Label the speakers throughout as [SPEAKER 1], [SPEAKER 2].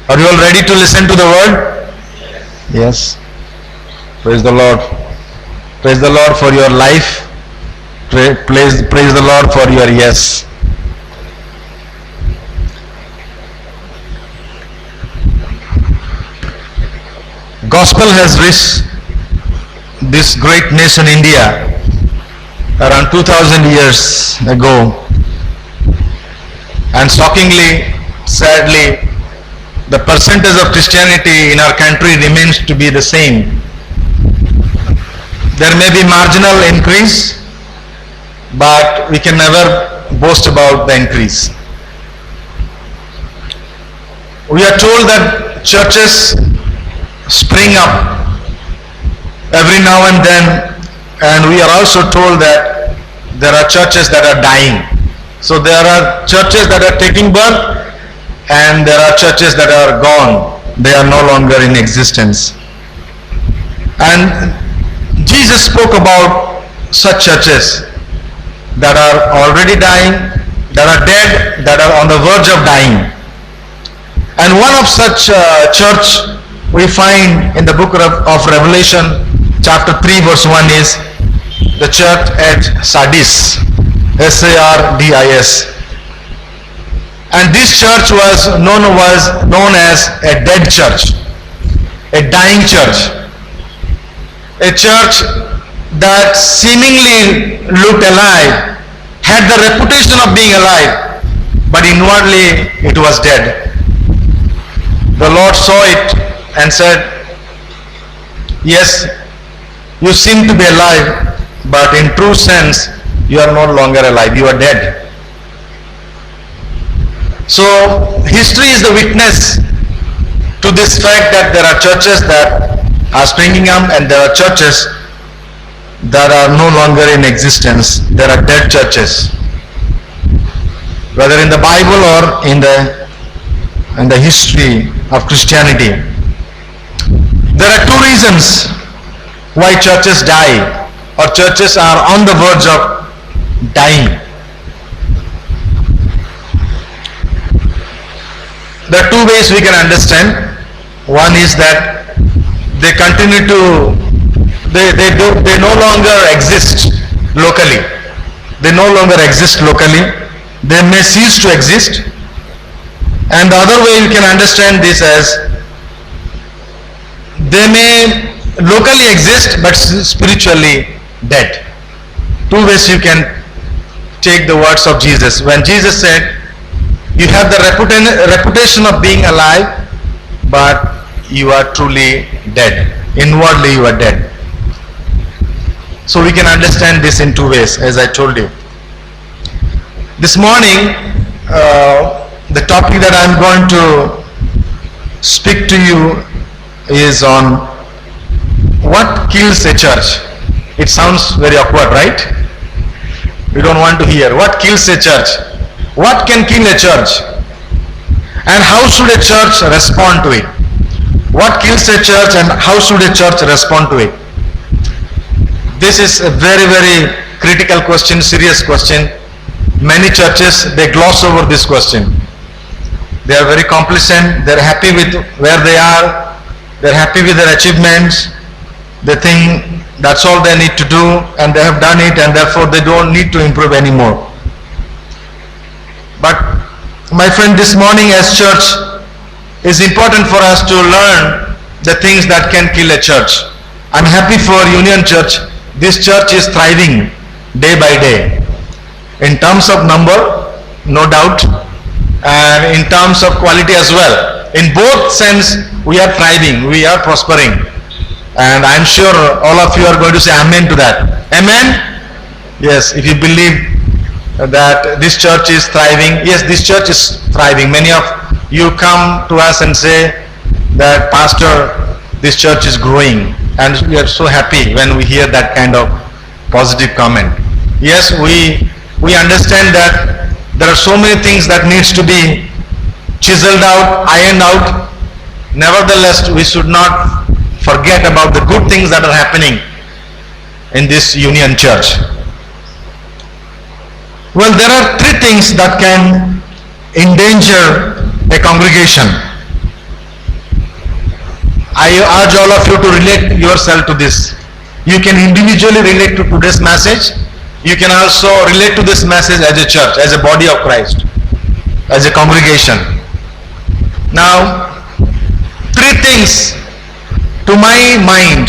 [SPEAKER 1] Are you all ready to listen to the word? Yes. Praise the Lord. Praise the Lord for your life. Praise the Lord for your yes. Gospel has reached this great nation India around 2000 years ago, and shockingly, sadly, the percentage of Christianity in our country remains to be the same. There may be marginal increase, but we can never boast about the increase. We are told that churches spring up every now and then, and we are also told that there are churches that are dying. So there are churches that are taking birth, and there are churches that are gone. They are no longer in existence. And Jesus spoke about such churches that are already dying, that are dead, that are on the verge of dying. And one of such church we find in the book of Revelation chapter 3 verse 1 is the church at Sardis, Sardis. And this church was known as a dead church, a dying church, a church that seemingly looked alive, had the reputation of being alive, but inwardly it was dead. The Lord saw it and said, yes, you seem to be alive, but in true sense, you are no longer alive, you are dead. So, history is the witness to this fact that there are churches that are springing up and there are churches that are no longer in existence. There are dead churches. Whether in the Bible or in the history of Christianity. There are two reasons why churches die or churches are on the verge of dying. There are two ways we can understand. One is that they continue to, they no longer exist locally. They no longer exist locally. They may cease to exist. And the other way you can understand this as they may locally exist but spiritually dead. Two ways you can take the words of Jesus. When Jesus said, you have the reputation of being alive, but you are truly dead. Inwardly you are dead. So we can understand this in two ways, as I told you. This morning, the topic that I'm going to speak to you is on what kills a church. It sounds very awkward, right? We don't want to hear. What kills a church? What can kill a church? And how should a church respond to it? What kills a church and how should a church respond to it? This is a very, very critical question, serious question. Many churches, they gloss over this question. They are very complacent, they're happy with where they are, they're happy with their achievements, they think that's all they need to do and they have done it and therefore they don't need to improve anymore. But my friend, this morning as church, it's important for us to learn the things that can kill a church. I'm happy for Union Church. This church is thriving day by day. In terms of number, no doubt, and in terms of quality as well. In both sense, we are thriving, we are prospering. And I'm sure all of you are going to say amen to that. Amen? Yes, if you believe that this church is thriving, yes, this church is thriving. Many of you come to us and say that, Pastor, this church is growing. And we are so happy when we hear that kind of positive comment. Yes, we understand that there are so many things that needs to be chiseled out, ironed out. Nevertheless, we should not forget about the good things that are happening in this Union Church. Well, there are three things that can endanger a congregation. I urge all of you to relate yourself to this. You can individually relate to today's message. You can also relate to this message as a church, as a body of Christ, as a congregation. Now, three things to my mind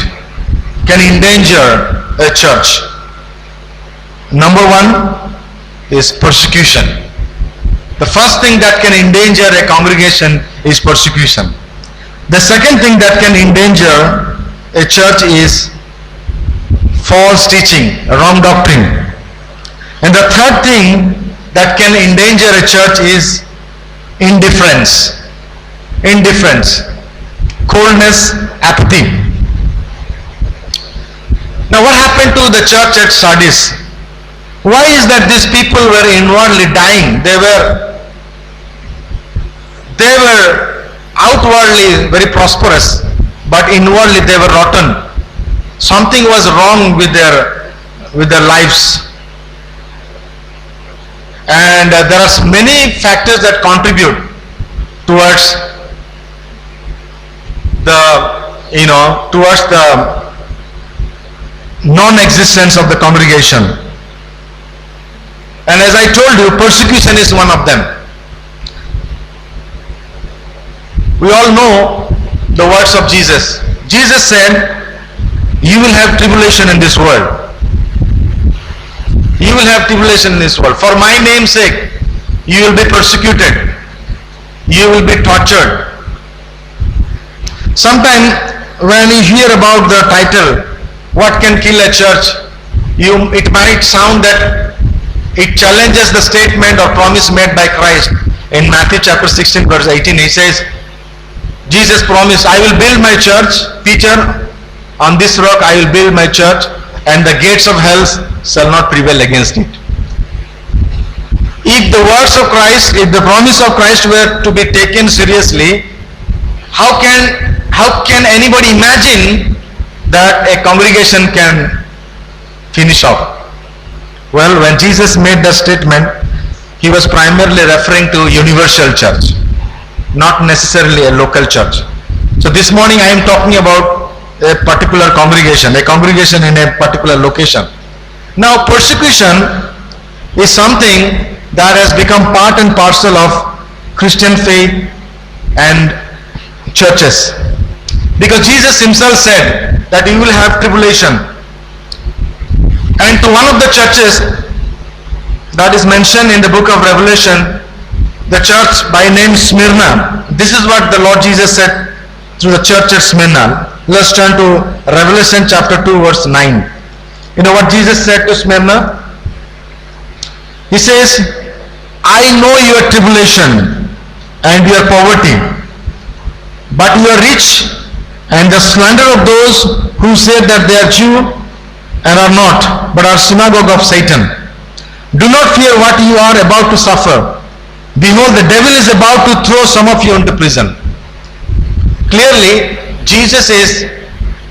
[SPEAKER 1] can endanger a church. Number one is persecution. The first thing that can endanger a congregation is persecution. The second thing that can endanger a church is false teaching, wrong doctrine. And the third thing that can endanger a church is indifference. Indifference, coldness, apathy. Now what happened to the church at Sardis? Why is that these people were inwardly dying? They were outwardly very prosperous, but inwardly they were rotten. Something was wrong with their lives. And there are many factors that contribute towards the non-existence of the congregation. And as I told you, persecution is one of them. We all know the words of Jesus. Jesus said, you will have tribulation in this world. You will have tribulation in this world. For my name's sake, you will be persecuted. You will be tortured. Sometimes when you hear about the title, what can kill a church, it might sound that it challenges the statement or promise made by Christ. In Matthew chapter 16 verse 18, he says, Jesus promised, I will build my church, Peter, on this rock I will build my church, and the gates of hell shall not prevail against it. If the words of Christ, if the promise of Christ were to be taken seriously, how can anybody imagine that a congregation can finish off? Well, when Jesus made that statement, he was primarily referring to universal church, not necessarily a local church. So this morning I am talking about a particular congregation, a congregation in a particular location. Now persecution is something that has become part and parcel of Christian faith and churches. Because Jesus himself said that you will have tribulation. And to one of the churches that is mentioned in the book of Revelation, the church by name Smyrna, this is what the Lord Jesus said to the church at Smyrna. Let's turn to Revelation chapter 2 verse 9. You know what Jesus said to Smyrna? He says, I know your tribulation and your poverty, but you are rich, and the slander of those who say that they are Jew and are not, but are synagogue of Satan. Do not fear what you are about to suffer. Behold, the devil is about to throw some of you into prison. Clearly, Jesus is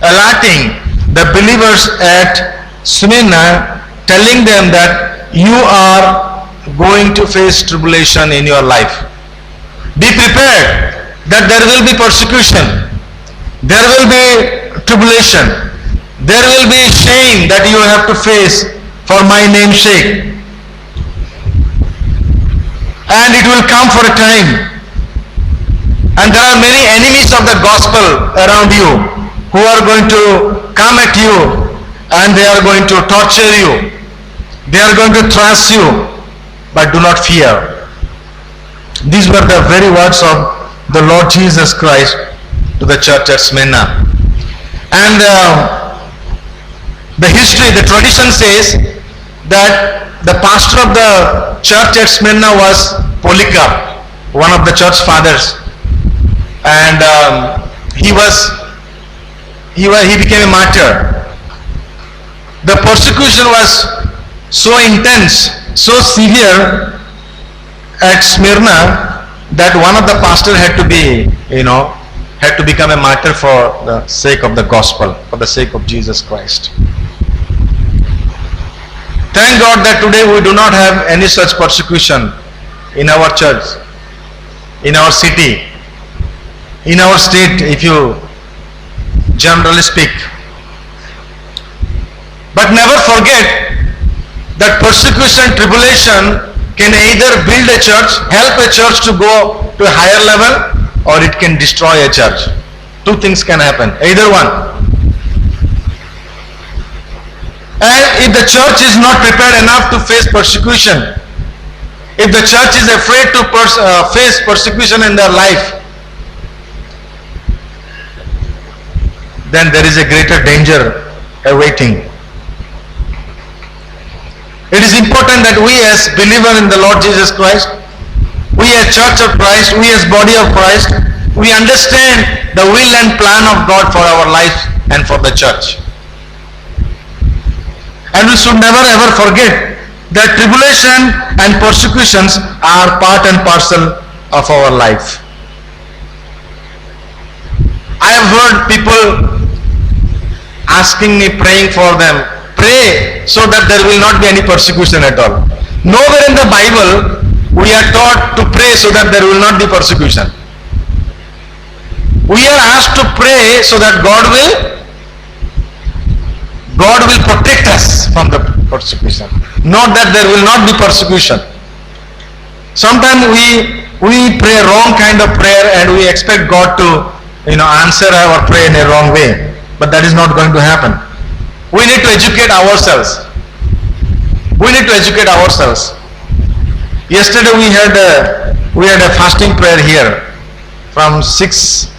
[SPEAKER 1] alerting the believers at Smyrna, telling them that you are going to face tribulation in your life. Be prepared that there will be persecution. There will be tribulation. There will be shame that you have to face for my name's sake. And it will come for a time. And there are many enemies of the gospel around you who are going to come at you, and they are going to torture you. They are going to thrash you. But do not fear. These were the very words of the Lord Jesus Christ to the church at Smyrna. And the history, the tradition says that the pastor of the church at Smyrna was Polycarp, one of the church fathers. And he became a martyr. The persecution was so intense, so severe at Smyrna that one of the pastors had to become a martyr for the sake of the gospel, for the sake of Jesus Christ. Thank God that today we do not have any such persecution in our church, in our city, in our state. If you generally speak. But never forget that persecution, tribulation can either build a church, help a church to go to a higher level, or it can destroy a church. Two things can happen, either one. And if the church is not prepared enough to face persecution, if the church is afraid to face persecution in their life, then there is a greater danger awaiting. It is important that we as believers in the Lord Jesus Christ, we as Church of Christ, we as body of Christ, we understand the will and plan of God for our life and for the church. And we should never ever forget that tribulation and persecutions are part and parcel of our life. I have heard people asking me, praying for them, pray so that there will not be any persecution at all. Nowhere in the Bible we are taught to pray so that there will not be persecution. We are asked to pray so that God will protect us from the persecution. Not that there will not be persecution. Sometimes we pray wrong kind of prayer and we expect God to answer our prayer in a wrong way. But that is not going to happen. We need to educate ourselves. We need to educate ourselves. Yesterday we had a fasting prayer here from 6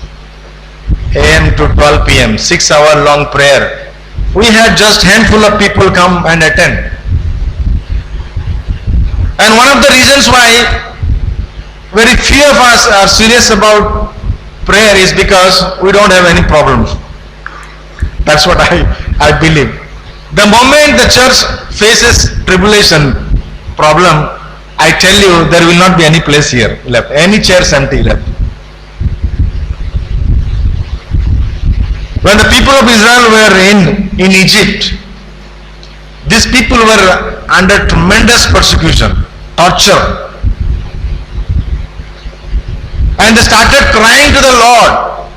[SPEAKER 1] a.m. to 12 p.m. 6-hour long prayer. We had just handful of people come and attend. And one of the reasons why very few of us are serious about prayer is because we don't have any problems. That's what I believe. The moment the church faces tribulation problem, I tell you there will not be any place here left. Any chairs empty left. When the people of Israel were in Egypt, these people were under tremendous persecution, torture. And they started crying to the Lord.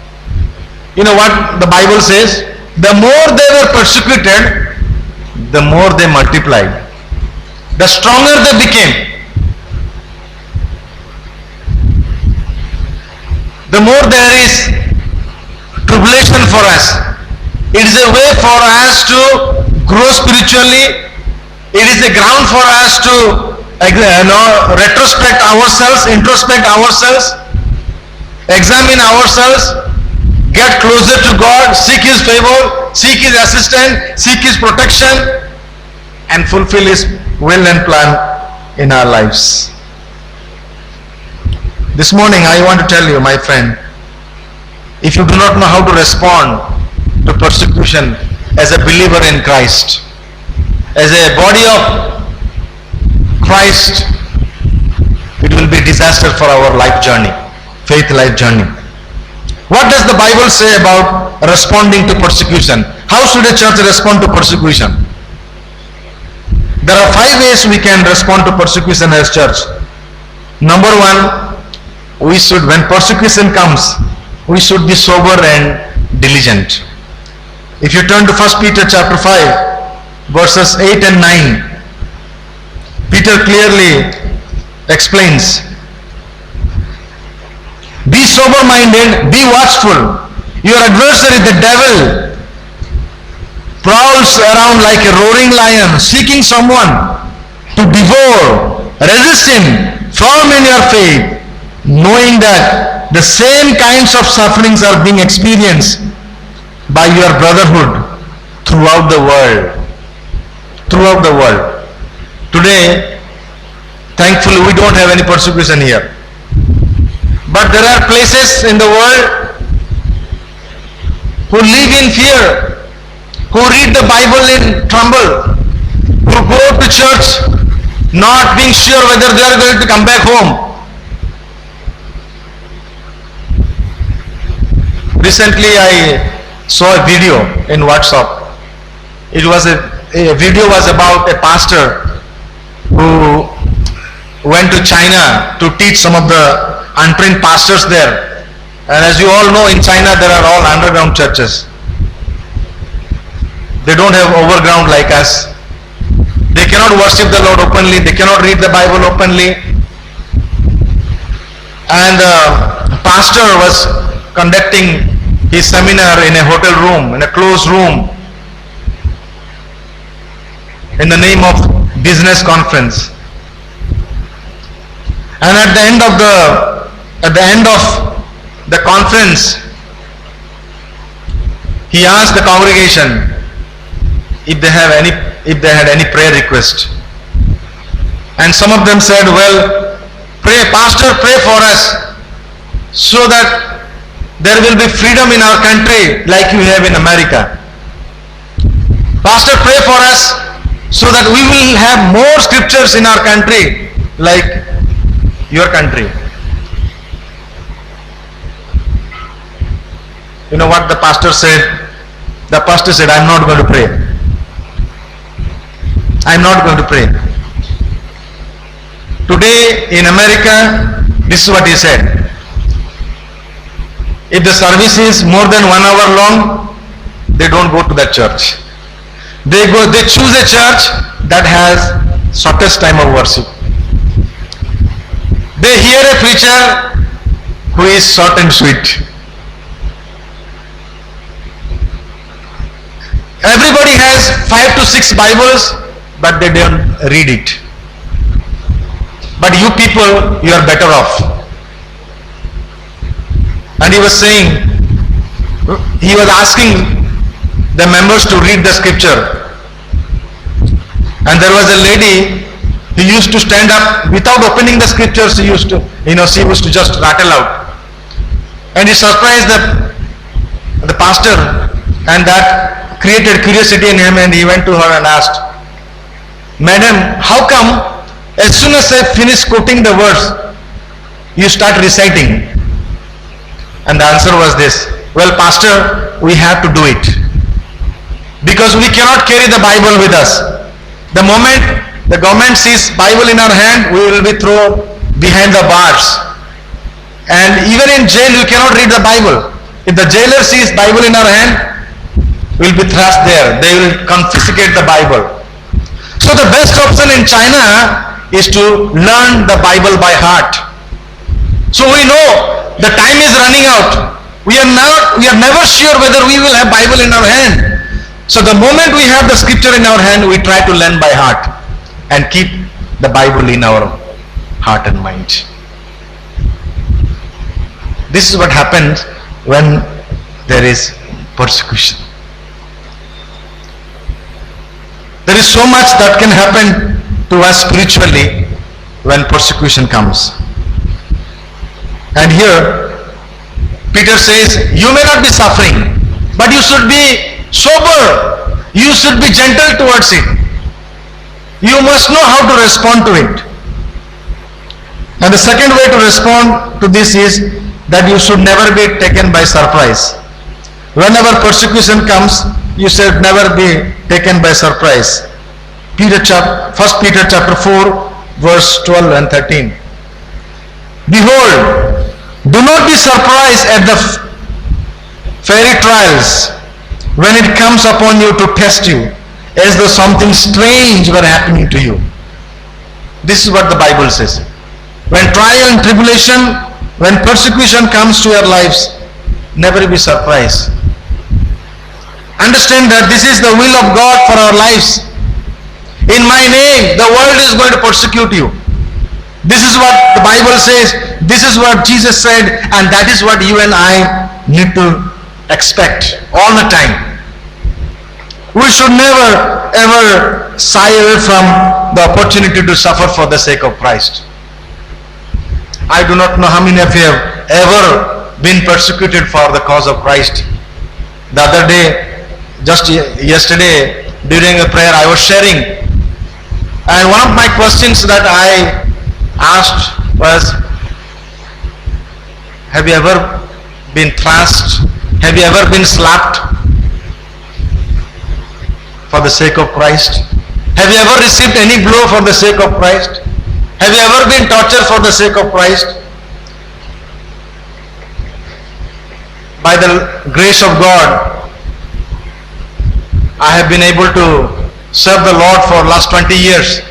[SPEAKER 1] You know what the Bible says? The more they were persecuted, the more they multiplied. The stronger they became. The more there is tribulation for us. It is a way for us to grow spiritually. It is a ground for us to retrospect ourselves, introspect ourselves, examine ourselves, get closer to God, seek His favor, seek His assistance, seek His protection, and fulfill His will and plan in our lives. This morning I want to tell you, my friend, if you do not know how to respond to persecution as a believer in Christ, as a body of Christ, it will be disaster for our life journey, faith life journey. What does the Bible say about responding to persecution? How should a church respond to persecution? There are 5 ways we can respond to persecution as church. Number 1, when persecution comes, we should be sober and diligent. If you turn to 1 Peter chapter 5, verses 8 and 9, Peter clearly explains, be sober-minded, be watchful. Your adversary, the devil, prowls around like a roaring lion, seeking someone to devour. Resist him, firm in your faith, knowing that the same kinds of sufferings are being experienced by your brotherhood throughout the world. Throughout the world. Today, thankfully, we don't have any persecution here. But there are places in the world who live in fear, who read the Bible in tremble, who go to church not being sure whether they are going to come back home. Recently I saw a video in WhatsApp. It was a video was about a pastor who went to China to teach some of the untrained pastors there. And as you all know, in China there are all underground churches. They don't have overground like us. They cannot worship the Lord openly. They cannot read the Bible openly. And the pastor was conducting his seminar in a hotel room, in a closed room, in the name of business conference. And at the end of the conference, he asked the congregation if they had any prayer request. And some of them said, well, pastor, pray for us so that there will be freedom in our country like you have in America. Pastor, pray for us so that we will have more scriptures in our country like your country. You know what the pastor said? The pastor said, I'm not going to pray. I'm not going to pray. Today in America, this is what he said. If the service is more than 1 hour long, they don't go to that church. They choose a church that has shortest time of worship. They hear a preacher who is short and sweet. Everybody has 5 to 6 Bibles, but they don't read it. But you people, you are better off. And he was saying, he was asking the members to read the scripture. And there was a lady who used to stand up without opening the scriptures. She used to just rattle out. And he surprised the pastor, and that created curiosity in him, and he went to her and asked, Madam, how come as soon as I finish quoting the verse, you start reciting? And the answer was this, well, pastor, we have to do it. Because we cannot carry the Bible with us. The moment the government sees Bible in our hand, we will be thrown behind the bars. And even in jail, you cannot read the Bible. If the jailer sees Bible in our hand, we will be thrust there. They will confiscate the Bible. So the best option in China is to learn the Bible by heart. So we know the time is running out. We are never sure whether we will have Bible in our hand. So the moment we have the scripture in our hand, we try to learn by heart and keep the Bible in our heart and mind. This is what happens when there is persecution. There is so much that can happen to us spiritually when persecution comes. And here Peter says, you may not be suffering, but you should be sober. You should be gentle towards it. You must know how to respond to it. And the second way to respond to this is that you should never be taken by surprise. Whenever persecution comes, you should never be taken by surprise. 1 Peter chapter 4, verse 12 and 13. Behold, do not be surprised at the fiery trials when it comes upon you to test you, as though something strange were happening to you. This is what the Bible says. When trial and tribulation, when persecution comes to your lives, never be surprised. Understand that this is the will of God for our lives. In my name, the world is going to persecute you. This is what the Bible says. This is what Jesus said, and that is what you and I need to expect all the time. We should never ever shy away from the opportunity to suffer for the sake of Christ. I do not know how many of you have ever been persecuted for the cause of Christ. The other day, just yesterday, during a prayer, I was sharing, and one of my questions that I asked was, have you ever been thrashed? Have you ever been slapped for the sake of Christ? Have you ever received any blow for the sake of Christ? Have you ever been tortured for the sake of Christ? By the grace of God, I have been able to serve the Lord for last 20 years.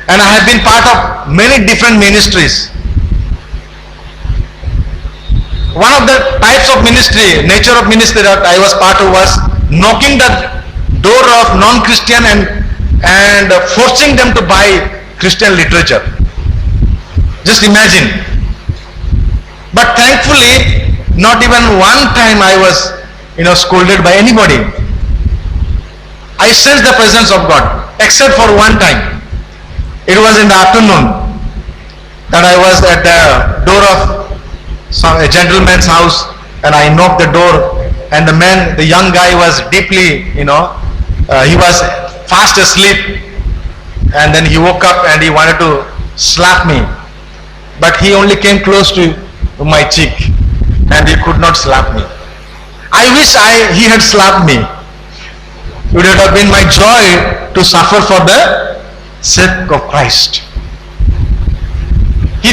[SPEAKER 1] And I have been part of many different ministries. One of the types of ministry, nature of ministry that I was part of was knocking the door of non-Christian and forcing them to buy Christian literature. Just imagine. But thankfully, not even one time I was, scolded by anybody. I sensed the presence of God, except for one time. It was in the afternoon that I was at the door of a gentleman's house, and I knocked the door, and the young guy was deeply, he was fast asleep, and then he woke up and he wanted to slap me, but he only came close to my cheek, and he could not slap me. I wish he had slapped me. It would have been my joy to suffer for the sake of Christ. He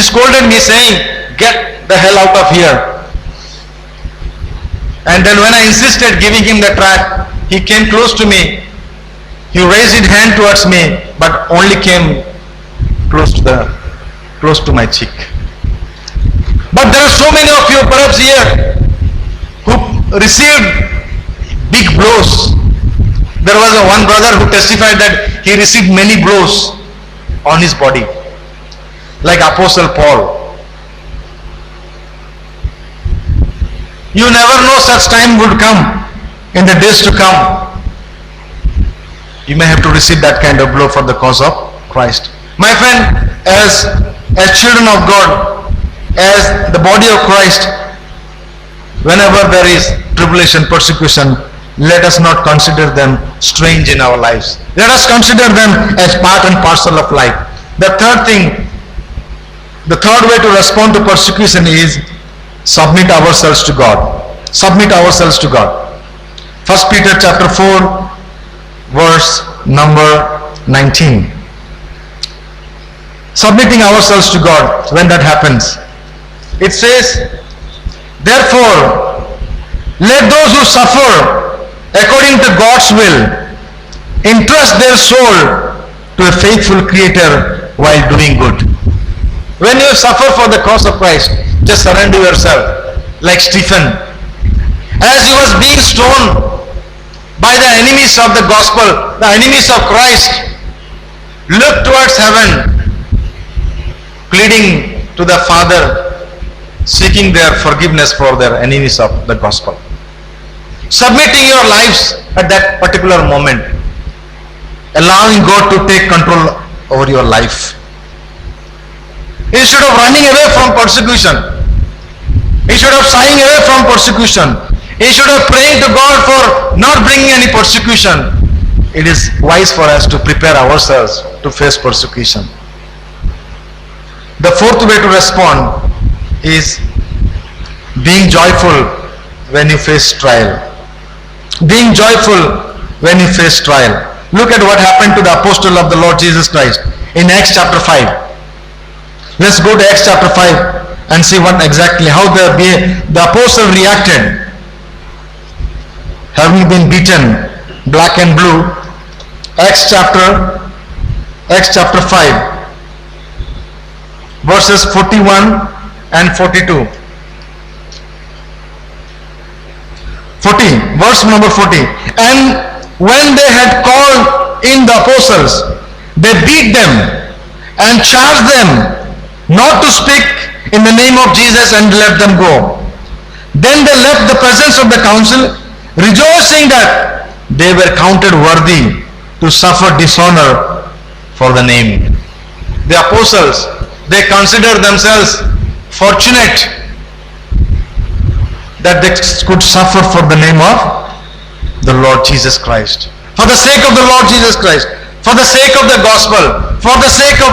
[SPEAKER 1] scolded me saying, "Get the hell out of here." And then when I insisted giving him the tract, he came close to me. He raised his hand towards me, but only came close to my cheek. But there are so many of you perhaps here who received big blows. There was one brother who testified that he received many blows on his body, like Apostle Paul. You never know such time would come in the days to come. You may have to receive that kind of blow for the cause of Christ. My friend, as children of God, as the body of Christ, whenever there is tribulation, persecution, let us not consider them strange in our lives. Let us consider them as part and parcel of life. The third way to respond to persecution is submit ourselves to God. Submit ourselves to God. 1 Peter chapter 4, verse number 19. Submitting ourselves to God, when that happens, it says, "Therefore, let those who suffer according to God's will entrust their soul to a faithful Creator while doing good." When you suffer for the cause of Christ, just surrender yourself, like Stephen. As he was being stoned by the enemies of the gospel, the enemies of Christ, look towards heaven, pleading to the Father, seeking their forgiveness for their enemies of the gospel. Submitting your lives at that particular moment, allowing God to take control over your life. Instead of running away from persecution, instead of shying away from persecution, instead of praying to God for not bringing any persecution, it is wise for us to prepare ourselves to face persecution. The fourth way to respond is being joyful when you face trial. Being joyful when you face trial. Look at what happened to the apostle of the Lord Jesus Christ in Acts chapter 5. Let's go to Acts chapter 5 and see how the apostle reacted. Having been beaten black and blue, Acts chapter 5, verses 41 and 42. 40, verse number 40. "And when they had called in the apostles, they beat them and charged them not to speak in the name of Jesus, and let them go. Then they left the presence of the council, rejoicing that they were counted worthy to suffer dishonor for the name." The apostles, they considered themselves fortunate that they could suffer for the name of the Lord Jesus Christ. For the sake of the Lord Jesus Christ, for the sake of the gospel, for the sake of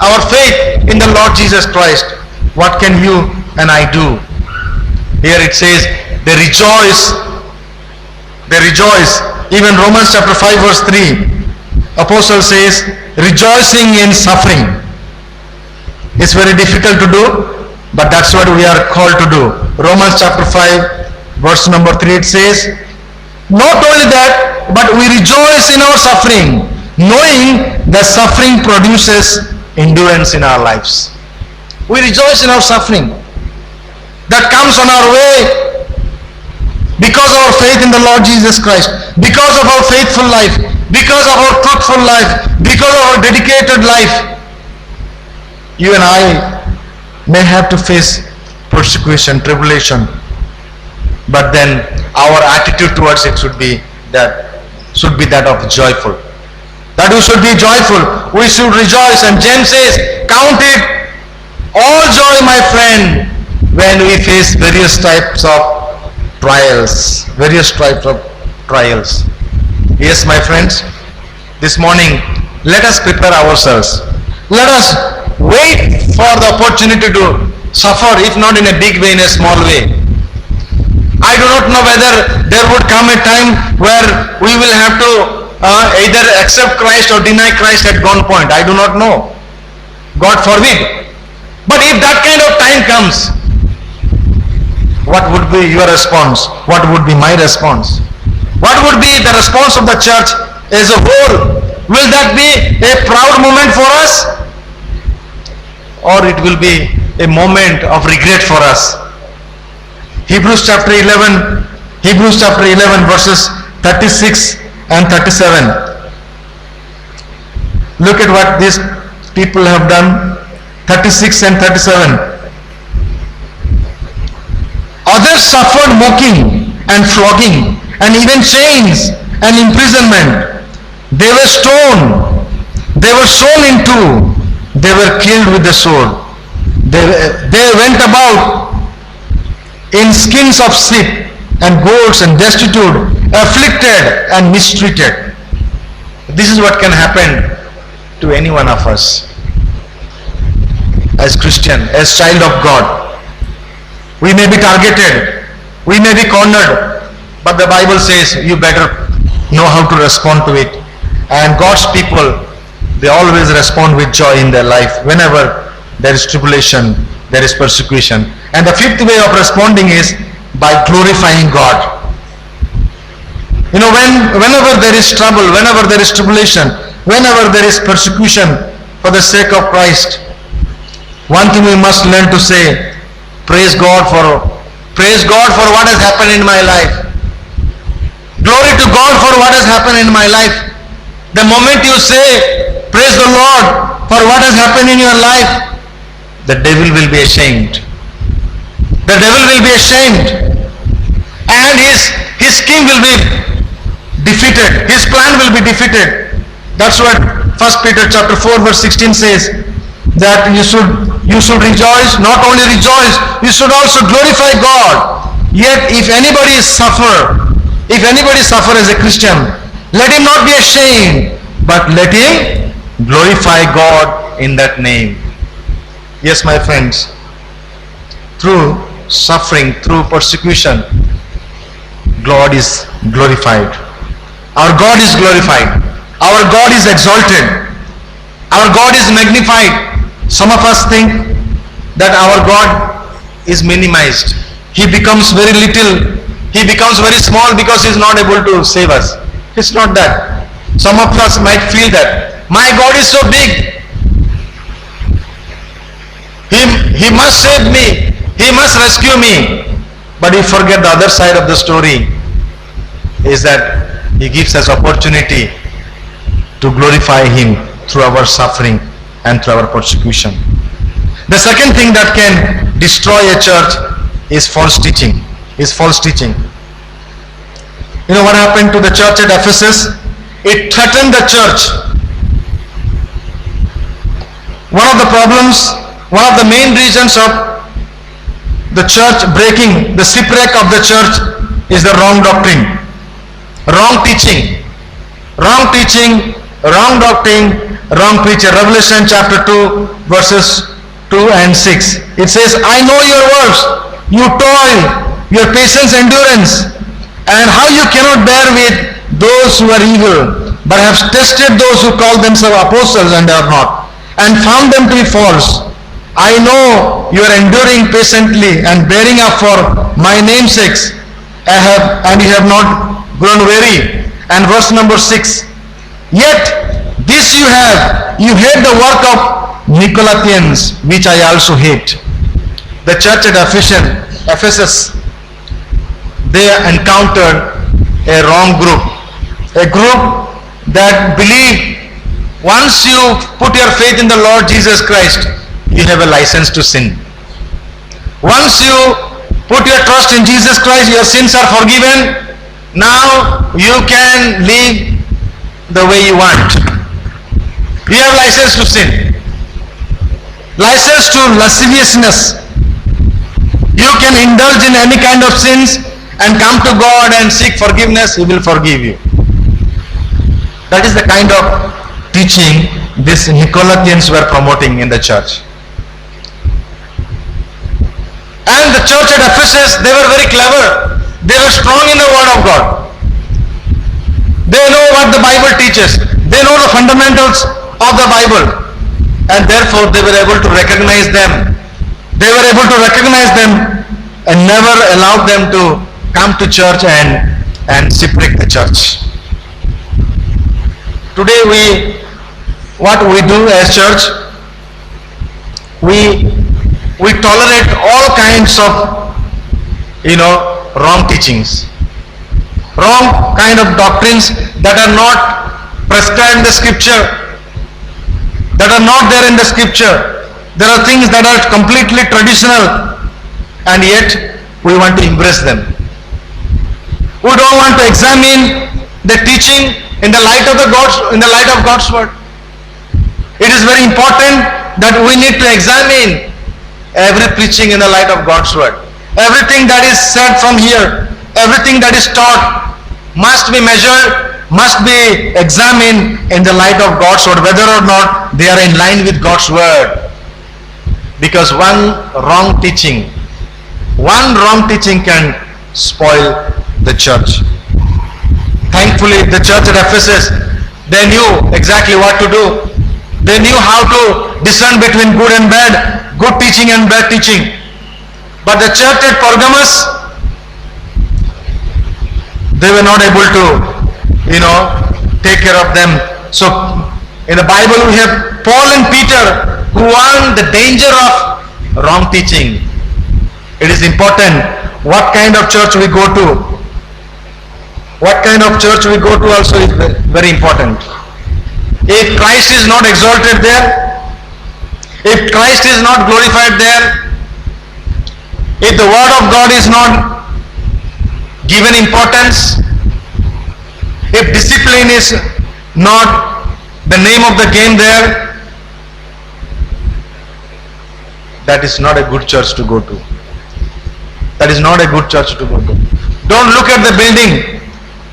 [SPEAKER 1] our faith in the Lord Jesus Christ, what can you and I do? Here it says, they rejoice. They rejoice. Even Romans chapter 5 verse 3, apostle says, rejoicing in suffering. It's very difficult to do, but that's what we are called to do. Romans chapter 5 verse number 3, it says, Not only that, but we rejoice in our suffering, knowing that suffering produces endurance in our lives. We rejoice in our suffering that comes on our way because of our faith in the Lord Jesus Christ, because of our faithful life, because of our truthful life, because of our dedicated life. You and I may have to face persecution, tribulation, but then our attitude towards it should be that of joyful. That we should be joyful, we should rejoice. And James says, count it all joy, my friend, when we face various types of trials. Yes, my friends, this morning let us prepare ourselves. Let us wait for the opportunity to suffer, if not in a big way, in a small way. I do not know whether there would come a time where we will have to either accept Christ or deny Christ at gunpoint. I do not know. God forbid. But if that kind of time comes, what would be your response? What would be my response? What would be the response of the church as a whole? Will that be a proud moment for us? Or it will be a moment of regret for us? Hebrews chapter 11 verses 36 and 37. Look at what these people have done. 36 and 37. Others suffered mocking and flogging and even chains and imprisonment. They were stoned. They were sawn in two. They were killed with the sword. They went about in skins of sheep and goats and destitute, afflicted and mistreated. This is what can happen to any one of us as Christian, as child of God. We may be targeted, we may be cornered, but the Bible says you better know how to respond to it. And God's people, they always respond with joy in their life whenever there is tribulation, there is persecution. And the fifth way of responding is by glorifying God. You know, whenever there is trouble, whenever there is tribulation, whenever there is persecution for the sake of Christ, one thing we must learn to say, praise God for what has happened in my life. Glory to God for what has happened in my life. The moment you say, praise the Lord for what has happened in your life, the devil will be ashamed. The devil will be ashamed. And his scheme will be defeated. His plan will be defeated. That's what 1 Peter chapter 4 verse 16 says, that you should rejoice, not only rejoice, you should also glorify God. Yet if anybody suffer as a Christian, let him not be ashamed, but let him glorify God in that name. Yes, my friends, through suffering, through persecution, God is glorified. Our God is glorified. Our God is exalted. Our God is magnified. Some of us think that our God is minimized. He becomes very little. He becomes very small because he is not able to save us. It's not that. Some of us might feel that my God is so big. He must save me. He must rescue me. But we forget the other side of the story is that he gives us opportunity to glorify him through our suffering and through our persecution. The second thing that can destroy a church is false teaching. You know what happened to the church at Ephesus? It threatened the church. One of the problems, one of the main reasons of the church breaking, the shipwreck of the church, is the wrong doctrine, wrong teaching, wrong doctrine, wrong preacher. Revelation chapter 2 verses 2 and 6. It says, I know your works, you toil, your patience, endurance, and how you cannot bear with those who are evil, but have tested those who call themselves apostles and are not, and found them to be false. I know you are enduring patiently and bearing up for my name's sake, and you have not grown weary. And verse number 6. Yet this you hate the work of Nicolaitans, which I also hate. The church at Ephesus, they encountered a wrong group. A group that believed once you put your faith in the Lord Jesus Christ, you have a license to sin. Once you put your trust in Jesus Christ, your sins are forgiven. Now you can live the way you want. You have license to sin. License to lasciviousness. You can indulge in any kind of sins and come to God and seek forgiveness. He will forgive you. That is the kind of teaching these Nicolaitans were promoting in the church. And the church at Ephesus, they were very clever. They were strong in the word of God. They know what the Bible teaches. They know the fundamentals of the Bible. And therefore they were able to recognize them. They were able to recognize them and never allowed them to come to church and shipwreck the church. Today what we do as church, we tolerate all kinds of wrong teachings, wrong kind of doctrines that are not prescribed in the scripture, that are not there in the scripture. There are things that are completely traditional, and yet we want to embrace them. We don't want to examine the teaching in the light of God's word. It is very important that we need to examine every preaching in the light of God's word. Everything that is said from here, everything that is taught must be measured, must be examined in the light of God's word, whether or not they are in line with God's word. Because one wrong teaching can spoil the church. Thankfully, the church at Ephesus, they knew exactly what to do. They knew how to discern between good and bad, good teaching and bad teaching. But the church at Pergamos, they were not able to, take care of them. So, in the Bible we have Paul and Peter who warned the danger of wrong teaching. It is important what kind of church we go to. What kind of church we go to also is very important. If Christ is not exalted there, if Christ is not glorified there, if the word of God is not given importance, if discipline is not the name of the game there, that is not a good church to go to. That is not a good church to go to. Don't look at the building,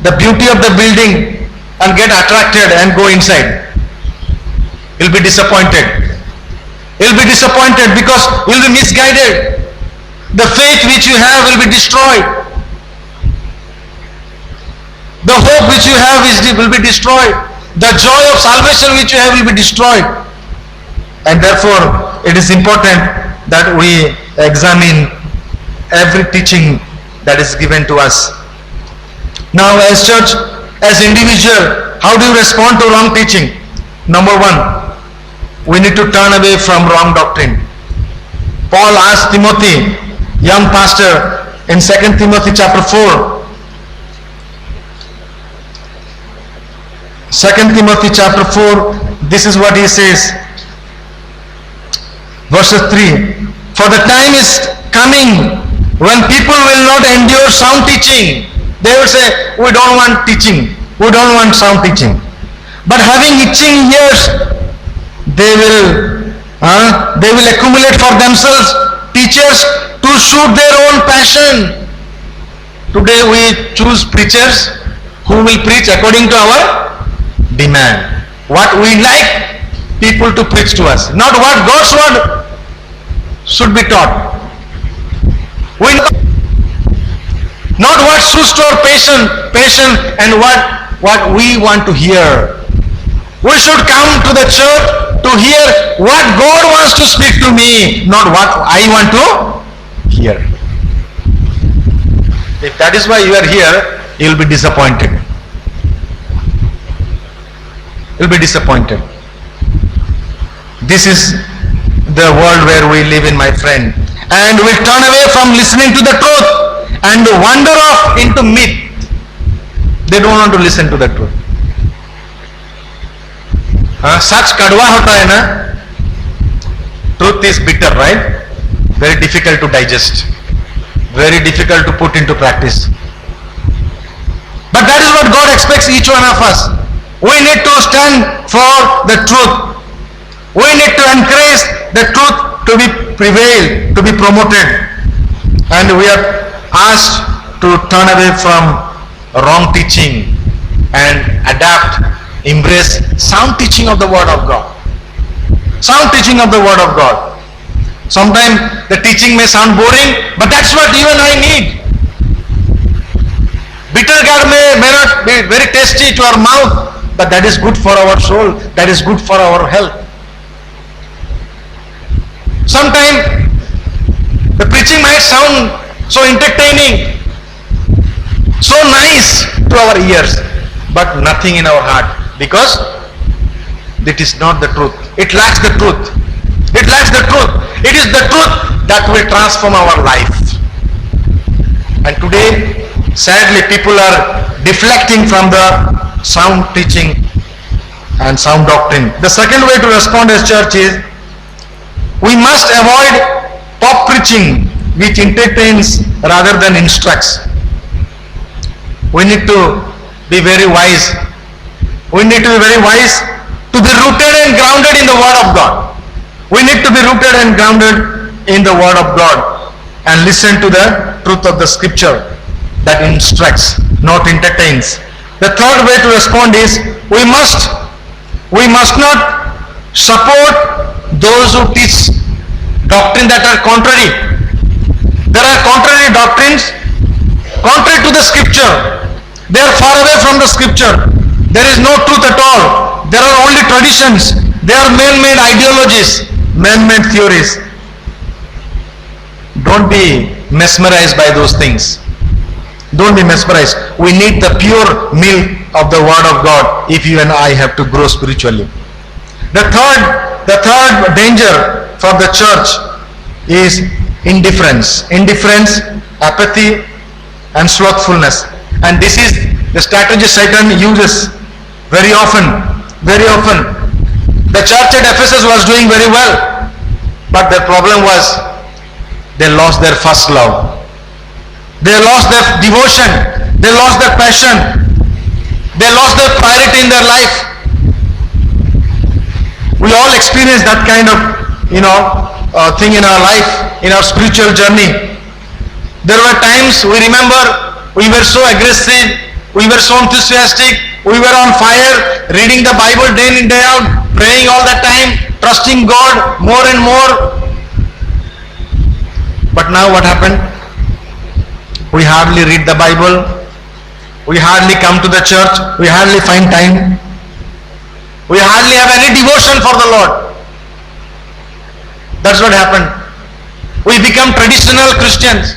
[SPEAKER 1] the beauty of the building, and get attracted and go inside. You'll be disappointed. You'll be disappointed because you'll be misguided. The faith which you have will be destroyed. The hope which you have will be destroyed. The joy of salvation which you have will be destroyed. And therefore, it is important that we examine every teaching that is given to us. Now, as church, as individual, how do you respond to wrong teaching? Number one, we need to turn away from wrong doctrine. Paul asked Timothy, young pastor, in 2 Timothy chapter 4. 2 Timothy chapter 4, this is what he says. Verses 3. For the time is coming when people will not endure sound teaching. They will say, we don't want teaching. We don't want sound teaching. But having itching ears, they will accumulate for themselves teachers to suit their own passion. Today we choose preachers who will preach according to our demand. What we like people to preach to us, not what God's word should be taught. Not what suits to our passion and what we want to hear. We should come to the church to hear what God wants to speak to me, not what I want to hear. If that is why you are here, you'll be disappointed. You'll be disappointed. This is the world where we live in, my friend. And we turn away from listening to the truth and wander off into myth. They don't want to listen to the truth. सच कड़वा होता है ना. Truth is bitter, right? Very difficult to digest. Very difficult to put into practice. But that is what God expects each one of us. We need to stand for the truth. We need to encourage the truth to be prevailed, to be promoted. And we are asked to turn away from wrong teaching and adapt, embrace sound teaching of the Word of God. Sound teaching of the Word of God. Sometimes the teaching may sound boring, but that's what you and I need. Bitter gourd may not be very tasty to our mouth, but that is good for our soul, that is good for our health. Sometimes the preaching might sound so entertaining, so nice to our ears, but nothing in our heart, because it is not the truth. It lacks the truth. It lacks the truth. It is the truth that will transform our life. And today, sadly, people are deflecting from the sound teaching and sound doctrine. The second way to respond as church is, we must avoid pop preaching which entertains rather than instructs. We need to be very wise. We need to be very wise to be rooted and grounded in the Word of God. We need to be rooted and grounded in the Word of God and listen to the truth of the Scripture that instructs, not entertains. The third way to respond is, we must not support those who teach doctrine that are contrary. There are contrary doctrines, contrary to the Scripture. They are far away from the Scripture. There is no truth at all. There are only traditions. They are man-made ideologies, man-made theories. Don't be mesmerized by those things. Don't be mesmerized. We need the pure milk of the Word of God if you and I have to grow spiritually. The third danger for the church is indifference. Indifference, apathy, and slothfulness. And this is the strategy Satan uses very often. Very often. The church at Ephesus was doing very well, but their problem was they lost their first love. They lost their devotion. They lost their passion. They lost their priority in their life. We all experience that kind of, thing in our life, in our spiritual journey. There were times, we remember, we were so aggressive, we were so enthusiastic, we were on fire, reading the Bible day in, day out, praying all the time, trusting God more and more. But now what happened? We hardly read the Bible, we hardly come to the church, we hardly find time, we hardly have any devotion for the Lord. That's what happened. We become traditional Christians.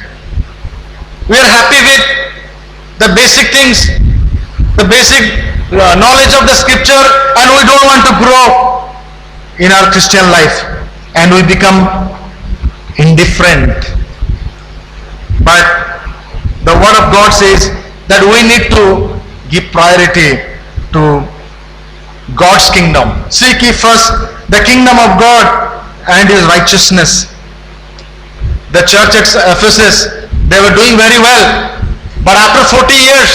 [SPEAKER 1] We are happy with the basic things, the basic knowledge of the Scripture, and we don't want to grow in our Christian life, and we become indifferent. But the Word of God says that we need to give priority to God's kingdom. Seek ye first the kingdom of God and His righteousness. The church at Ephesus, they were doing very well, but after 40 years,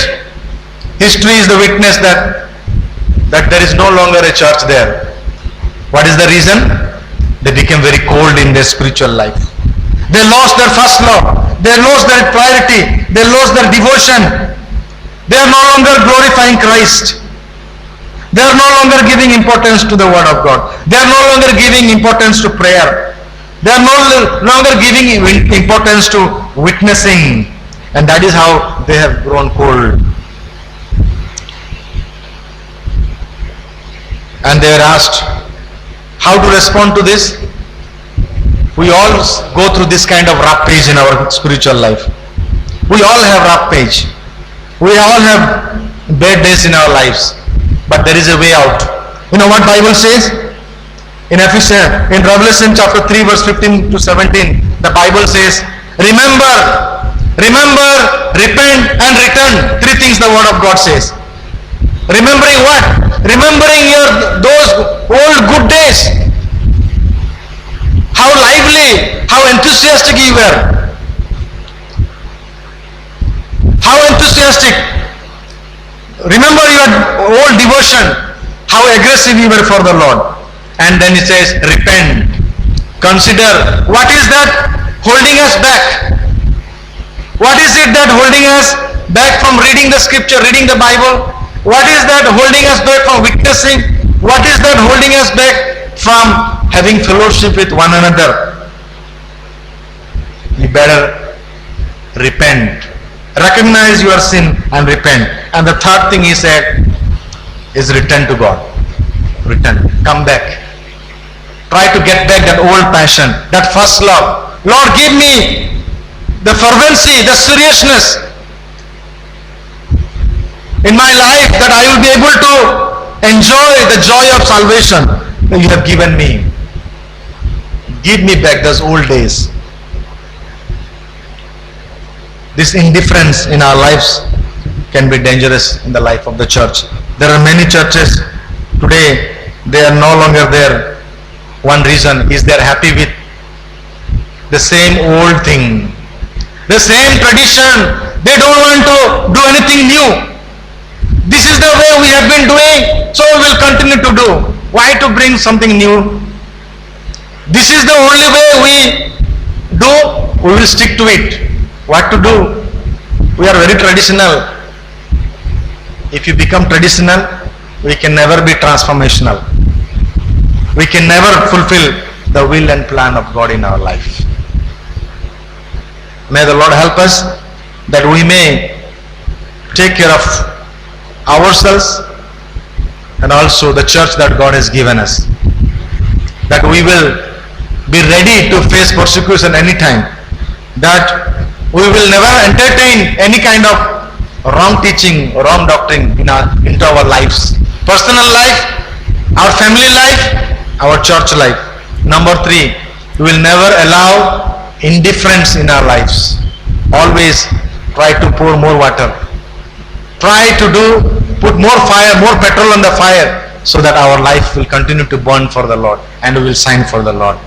[SPEAKER 1] history is the witness that there is no longer a church there. What is the reason? They became very cold in their spiritual life. They lost their first love. They lost their priority. They lost their devotion. They are no longer glorifying Christ. They are no longer giving importance to the Word of God. They are no longer giving importance to prayer. They are no longer giving importance to witnessing. And that is how they have grown cold. And they are asked how to respond to this. We all go through this kind of rampage in our spiritual life. We all have rampage. We all have bad days in our lives, but there is a way out. You know what Bible says? In Revelation chapter 3 verse 15 to 17, the Bible says, remember, repent and return. Three things the word of God says. Remembering what? Remembering those old good days. How lively, how enthusiastic you were. How enthusiastic. Remember your old devotion. How aggressive you were for the Lord. And then he says, repent. Consider, what is that holding us back? What is it that holding us back from reading the scripture, reading the Bible? What is that holding us back from witnessing? What is that holding us back from having fellowship with one another? You better repent. Recognize your sin and repent. And the third thing he said is return to God. Return. Come back. Try to get back that old passion, that first love. Lord, give me the fervency, the seriousness in my life that I will be able to enjoy the joy of salvation that you have given me. Give me back those old days. This indifference in our lives can be dangerous in the life of the church. There are many churches today, they are no longer there. One reason is they are happy with the same old thing, the same tradition. They don't want to do anything new. This is the way we have been doing, so we will continue to do. Why to bring something new? This is the only way we do, we will stick to it. What to do? We are very traditional. If you become traditional, we can never be transformational. We can never fulfill the will and plan of God in our life. May the Lord help us that we may take care of ourselves and also the church that God has given us. That we will be ready to face persecution anytime. That we will never entertain any kind of wrong teaching, wrong doctrine into our lives. Personal life, our family life, our church life. Number 3, we will never allow indifference in our lives. Always try to pour more water. Try to put more fire, more petrol on the fire, so that our life will continue to burn for the Lord and we will shine for the Lord.